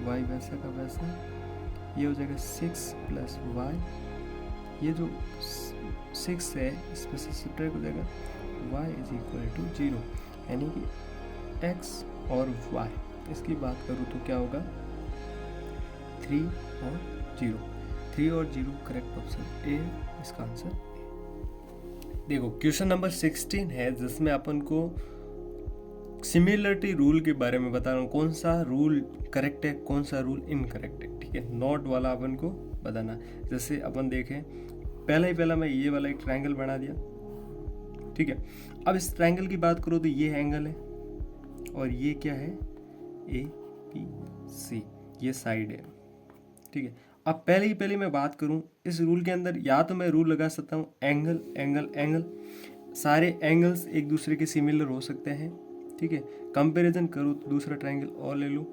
y वैसा का वैसा, ये हो जाएगा 6 + y, ये जो 6 है इसमें से सब्ट्रैक्ट हो जाएगा y इज इक्वल टू 0, यानी कि x और y इसकी बात करूँ तो क्या होगा 3 और 0, 3 और 0 करेक्ट ऑप्शन ए, इसका आंसर। देखो क्वेश्चन नंबर 16 है जिसमें अपन को सिमिलरिटी रूल के बारे में बता रहा हूँ, कौन सा रूल करेक्ट है कौन सा रूल इनकरेक्ट है। ठीक है, नोट वाला अपन को बताना। जैसे अपन देखें पहला मैं ये वाला एक ट्रायंगल बना दिया, ठीक है। अब इस ट्रायंगल की बात करो तो ये एंगल है और ये क्या है ABC, ये साइड है, ठीक है। अब पहले मैं बात करूं इस रूल के अंदर, या तो मैं रूल लगा सकता हूं एंगल एंगल एंगल, सारे एंगल्स एक दूसरे के सिमिलर हो सकते हैं, ठीक है। कंपैरिजन करूं तो दूसरा ट्रायंगल और ले लूं,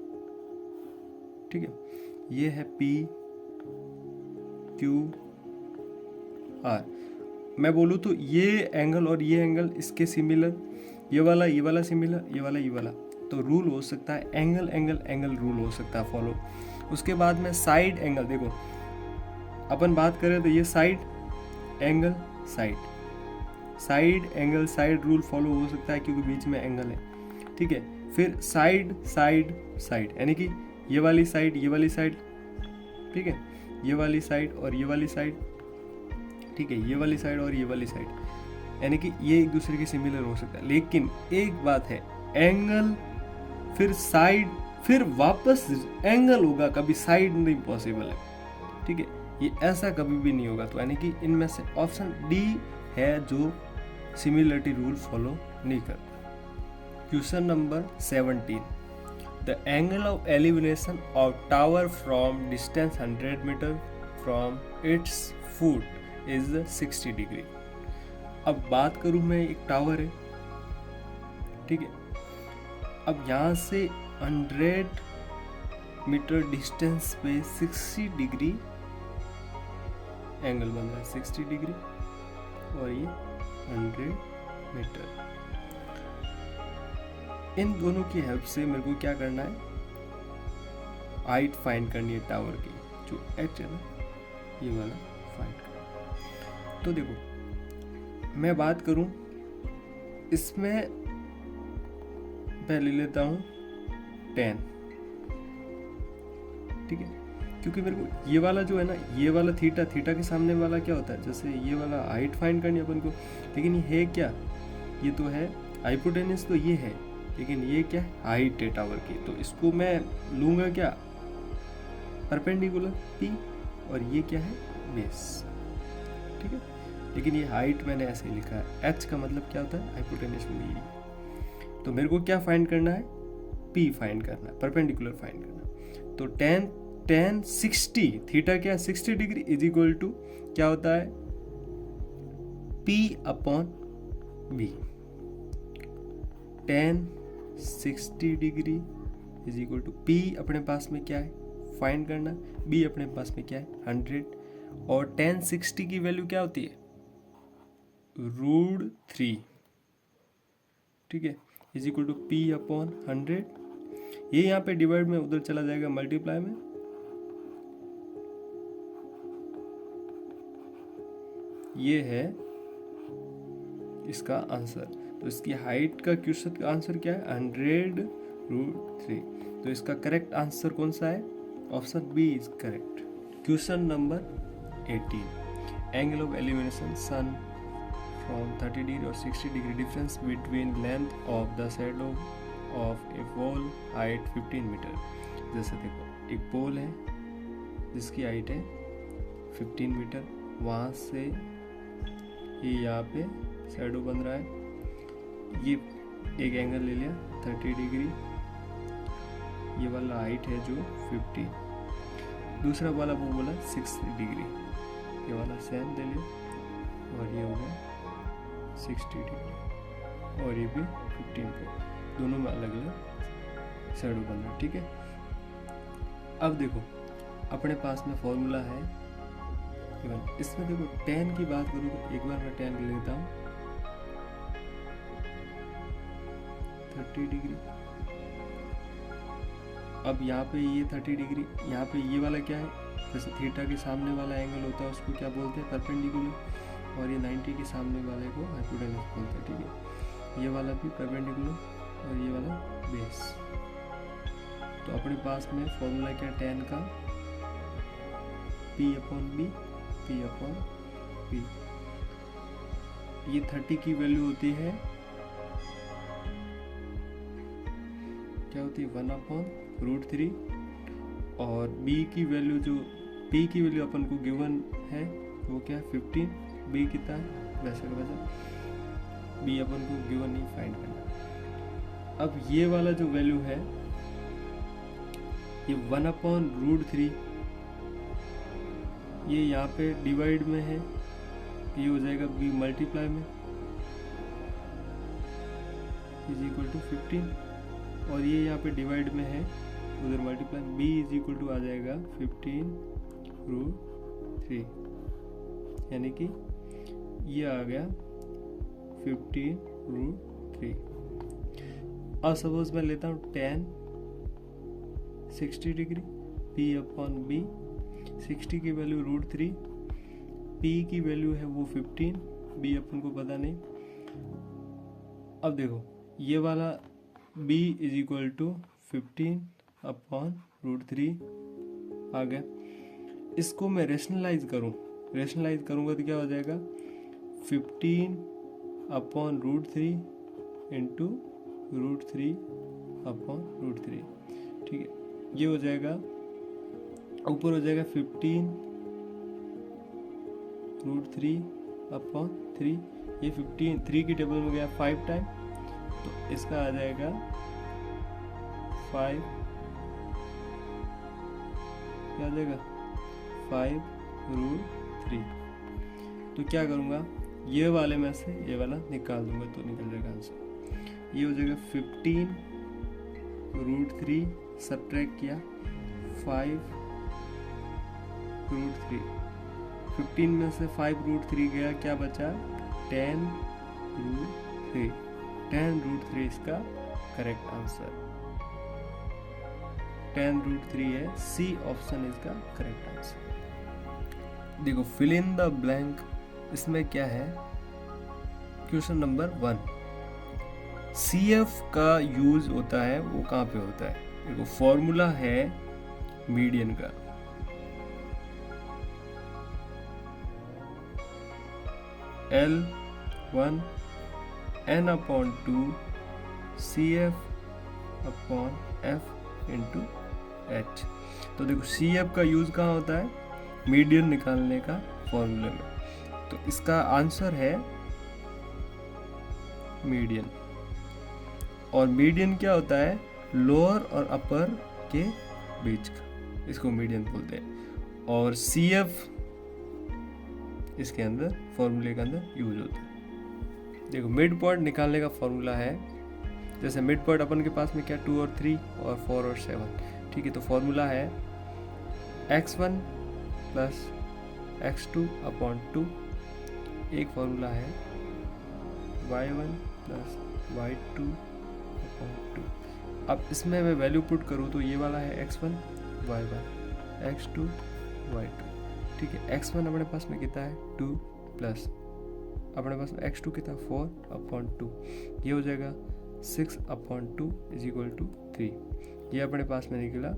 ठीक है। ये है PQR, मैं बोलूं तो ये एंगल और ये एंगल इसके सिमिलर, ये वाला सिमिलर, ये वाला, तो रूल हो सकता है एंगल एंगल एंगल रूल हो सकता है फॉलो। उसके बाद में साइड एंगल, देखो अपन बात करें तो ये side angle side angle side rule follow हो सकता है क्योंकि बीच में एंगल है, ठीक है। फिर साइड साइड साइड, यानी कि ये वाली साइड, ठीक है, ये वाली साइड और ये वाली साइड, ठीक है, ये वाली साइड और ये वाली साइड, यानी कि ये एक दूसरे के सिमिलर हो सकता है। लेकिन एक बात है, एंगल फिर साइड फिर वापस एंगल होगा, कभी साइड नहीं पॉसिबल है, ठीक है। ये ऐसा कभी भी नहीं होगा, तो यानी कि इनमें से ऑप्शन डी है जो सिमिलरिटी रूल फॉलो नहीं करता। Question number 17, the angle of elevation of tower from distance 100 metre from its foot is 60 degree. अब बात करूं मैं, एक टावर है, ठीक है। अब यहाँ से 100 मीटर डिस्टेंस पे 60 डिग्री एंगल बन रहा है, 60 डिग्री, और ये 100 मीटर। इन दोनों की हेल्प से मेरे को क्या करना है, हाइट फाइंड करनी है टावर की, जो एच है ना, ये वाला फाइंड करना। तो देखो मैं बात करूं इसमें, पहले लेता हूं 10, ठीक है, क्योंकि मेरे को ये वाला जो है ना, ये वाला थीटा के सामने वाला क्या होता है, जैसे ये वाला हाइट फाइंड करनी है अपन को, लेकिन ये है क्या, ये तो है हाइपोटेनस, तो ये है, लेकिन ये क्या है, हाइट है टावर की, तो इसको मैं लूंगा क्या, परपेंडिकुलर P, और ये क्या है, बेस, ठीक है। लेकिन ये हाइट मैंने ऐसे ही लिखा है, H का मतलब क्या होता है, हाइपोटेनस में ये, तो मेरे को क्या फाइंड करना है, P फाइंड करना है, परपेंडिकुलर फाइंड करना है। तो tan 60, थीटा क्या है 60 डिग्री, इज इक्वल टू क्या होता है, P/B। tan 60 degree is equal to P अपने पास में क्या है, फाइंड करना, B अपने पास में क्या है 100, और tan 60 की वैल्यू क्या होती है, √3, ठीक है, इज इक्वल टू P/100। ये यहाँ पे डिवाइड में उधर चला जाएगा मल्टीप्लाई में, ये है इसका आंसर। तो इसकी हाइट का क्वेश्चन का आंसर क्या है, 100√3। तो इसका करेक्ट आंसर कौन सा है, option B is correct. Question number 18, angle of elimination sun from 30 degree और 60 degree difference between length of the shadow of a pole height 15 metre. जैसे देखो एक पोल है जिसकी हाइट है 15 मीटर, वहाँ से ये यहाँ पे शैडो बन रहा है, ये एक एंगल ले लिया 30 डिग्री, ये वाला हाइट है जो 15, दूसरा वाला वो बोला 60 डिग्री, ये वाला सेम ले लिया और ये हो गया 60 डिग्री और ये भी 15 पे, दोनों में अलग अलग शैडो बन रहा है। ठीक है, अब देखो अपने पास में फॉर्मूला है, इसमें देखो tan की बात करूँ तो एक बार मैं tan ले लेता हूँ 30 डिग्री। अब यहाँ पे ये 30 डिग्री, यहाँ पे ये वाला क्या है, जैसे थीटा के सामने वाला एंगल होता है उसको क्या बोलते हैं, परपेंडिकुलर, और ये 90 के सामने वाले को हाइपोटेन्यूज बोलते हैं। ठीक है, ये वाला भी परपेंडिकुलर और ये वाला बेस। तो अपने पास में फॉर्मूला क्या tan का, P/B, P/P। ये 30 की वैल्यू होती है क्या होती है 1/√3, और B की वैल्यू जो P की वैल्यू अपन को गिवन है वो क्या है 15, B कितना है वैसे का वैसा, B अपन को गिवन नहीं, फाइंड करना। अब ये वाला जो वैल्यू है ये 1/√3, ये यहाँ पे डिवाइड में है, ये हो जाएगा B मल्टीप्लाई में इज इक्वल टू 15, और ये यहाँ पे डिवाइड में है उधर multiply, B is equal to आ जाएगा 15√3, यानी कि ये आ गया 15√3। अब सपोज मैं लेता हूँ tan 60 डिग्री, P/B, 60 की वैल्यू √3, P की वैल्यू है वो 15, B अपन को पता नहीं। अब देखो ये वाला B इज इक्वल टू 15/√3 आ गया। इसको मैं रेशनलाइज करूँगा तो क्या हो जाएगा 15/√3 इंटू √3/√3। ठीक है, ये हो जाएगा, ऊपर हो जाएगा 15√3/3, ये 3 की टेबल में गया 5 टाइम, तो इसका आ जाएगा 5, क्या आ जाएगा 5√3। तो क्या करूँगा, ये वाले में से ये वाला निकाल दूंगा तो निकल जाएगा आंसर। ये हो जाएगा 15√3 सब्ट्रैक्ट किया 5√3, 15 में से 5√3 गया, क्या बचा 10√3, 10√3 इसका करेक्ट आंसर, 10√3 है, सी ऑप्शन इसका करेक्ट आंसर। देखो फिल इन द ब्लैंक, इसमें क्या है, क्वेश्चन नंबर 1, CF का यूज होता है वो कहाँ पे होता है। देखो फॉर्मूला है मीडियन का, L1 n/2 CF/F into H। तो देखो CF का यूज कहाँ होता है, मीडियन निकालने का फॉर्मूले में, तो इसका आंसर है मीडियन। और मीडियन क्या होता है, लोअर और अपर के बीच का, इसको मीडियन बोलते हैं। और CF इसके अंदर फॉर्मूले के अंदर यूज होता है। देखो मिड पॉइंट निकालने का फॉर्मूला है, जैसे मिड पॉइंट अपन के पास में क्या 2 और 3 और 4 और 7। ठीक है, तो फॉर्मूला है x1 प्लस x2/2, एक फॉर्मूला है y1 प्लस y2/2। अब इसमें मैं वैल्यू पुट करूँ तो ये वाला है x1 y1, x2 y2। ठीक है, x1 अपने पास में कितना है 2 प्लस अपने पास में x2 कितना 4/2, ये हो जाएगा 6/2 इज इक्वल टू 3, ये अपने पास में निकला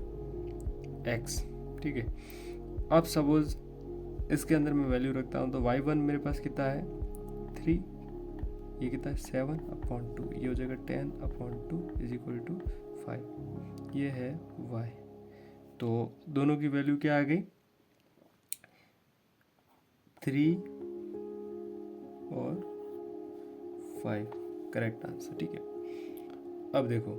x। ठीक है, अब सपोज इसके अंदर मैं वैल्यू रखता हूँ तो y1 मेरे पास कितना है 3, ये कितना है 7/2, ये हो जाएगा 10/2 इज इक्वल टू 5, ये है y। तो दोनों की वैल्यू क्या आ गई 3 और 5, करेक्ट आंसर। ठीक है, अब देखो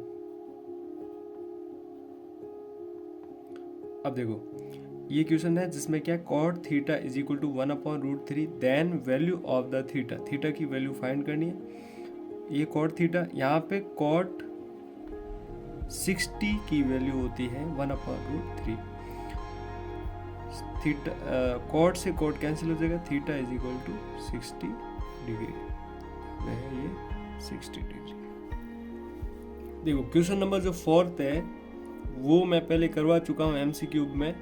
ये क्वेश्चन है जिसमें क्या cot theta is equal to 1/√3 then value of the theta, theta की वैल्यू फाइंड करनी है। ये cot थीटा, यहाँ पे cot 60 की वैल्यू होती है 1/√3, थीटा cot से cot कैंसिल हो जाएगा, theta is equal to 60 degree, ये 60 डिग्री। देखो क्वेश्चन नंबर जो 4th है वो मैं पहले करवा चुका हूँ MCQ में,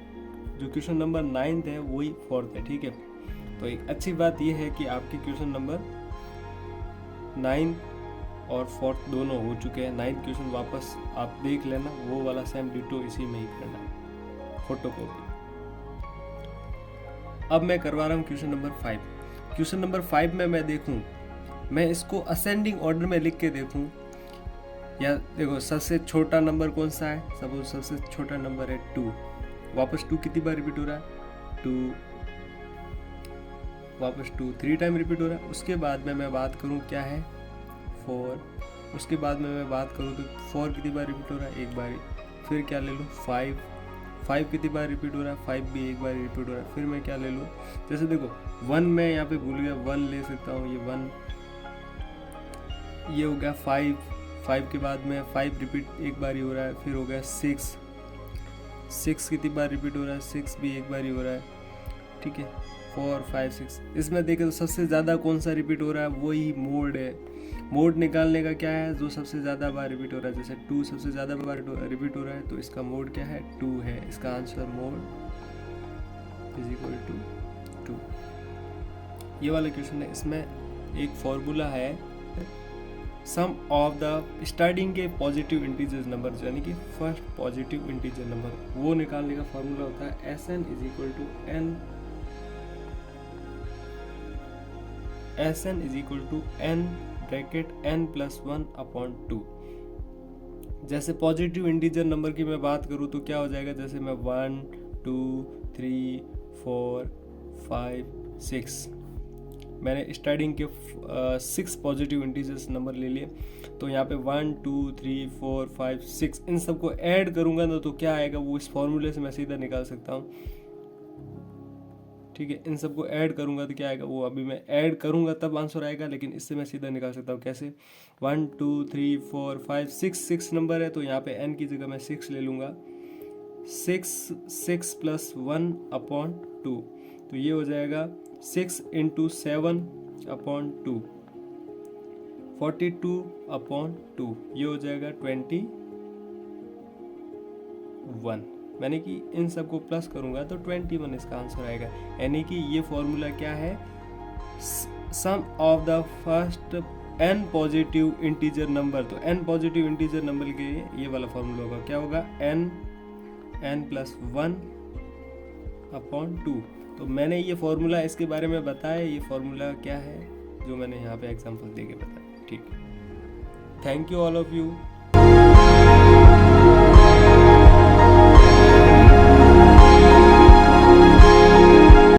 जो क्वेश्चन नंबर 9th है वही 4th है। ठीक है, तो एक अच्छी बात यह है कि आपके क्वेश्चन नंबर 9 और 4th दोनों हो चुके हैं। 9th क्वेश्चन वापस आप देख लेना, वो वाला सेम डिटो इसी में ही करना है, फोटोकॉपी। अब मैं करवा रहा हूँ क्वेश्चन नंबर 5। क्वेश्चन नंबर 5 में मैं देखूँ, मैं इसको असेंडिंग ऑर्डर में लिख के देखूँ, या देखो सबसे छोटा नंबर कौन सा है, सपोज सबसे छोटा नंबर है 2, वापस 2 कितनी बार रिपीट हो रहा है 2, वापस 2 3 टाइम रिपीट हो रहा है। उसके बाद में मैं बात करूं क्या है 4, उसके बाद में मैं बात करूं तो 4 कितनी बार रिपीट हो रहा है, एक बार। फिर क्या ले लूँ 5 कितनी बार रिपीट हो रहा है, 5 भी एक बार रिपीट हो रहा है। फिर मैं क्या ले लूँ, जैसे देखो 1 मैं यहाँ पे भूल गया, 1 ले सकता हूँ, ये 1, ये हो गया 5 के बाद में 5 रिपीट एक बार ही हो रहा है। फिर हो गया 6 कितनी बार रिपीट हो रहा है, 6 भी एक बार ही हो रहा है। ठीक है, 4 5 6, इसमें देखें तो सबसे ज़्यादा कौन सा रिपीट हो रहा है, वही मोड है। मोड निकालने का क्या है, जो सबसे ज़्यादा बार रिपीट हो रहा है, जैसे 2 सबसे ज़्यादा बार रिपीट हो रहा है तो इसका मोड क्या है 2 है। इसका answer mode is equal to 2। ये वाला क्वेश्चन है, इसमें एक फॉर्मूला है सम ऑफ द स्टार्टिंग के पॉजिटिव इंटीजर नंबर, यानी कि फर्स्ट पॉजिटिव इंटीजर नंबर, वो निकालने का फॉर्मूला होता है Sn is equal to n bracket n+1/2। जैसे पॉजिटिव इंटीजर नंबर की मैं बात करूँ तो क्या हो जाएगा, जैसे मैं 1 2 3 4 5 6, मैंने स्टार्टिंग के 6 पॉजिटिव इंटीजर्स नंबर ले लिए, तो यहाँ पे 1 2 3 4 5 6 इन सबको ऐड करूँगा ना तो क्या आएगा, वो इस फॉर्मूले से मैं सीधा निकाल सकता हूँ। ठीक है, इन सबको ऐड करूँगा तो क्या आएगा, वो अभी मैं ऐड करूँगा तब आंसर आएगा, लेकिन इससे मैं सीधा निकाल सकता हूँ। कैसे, 1 2 3 4 5 6 नंबर है, तो यहाँ पे n की जगह मैं 6 ले लूँगा, 6 + 1/2, तो ये हो जाएगा 6 × 7/2, 42/2, ये हो जाएगा 21। मैंने कि इन सबको प्लस करूंगा तो 21 इसका आंसर आएगा। यानी कि ये फॉर्मूला क्या है, sum of the first n positive integer number, तो n पॉजिटिव इंटीजर नंबर के ये वाला फॉर्मूला होगा, क्या होगा n+1/2। तो मैंने ये फॉर्मूला इसके बारे में बताया, ये फॉर्मूला क्या है जो मैंने यहाँ पे एग्जांपल दे के बताया। ठीक है, thank you all of you.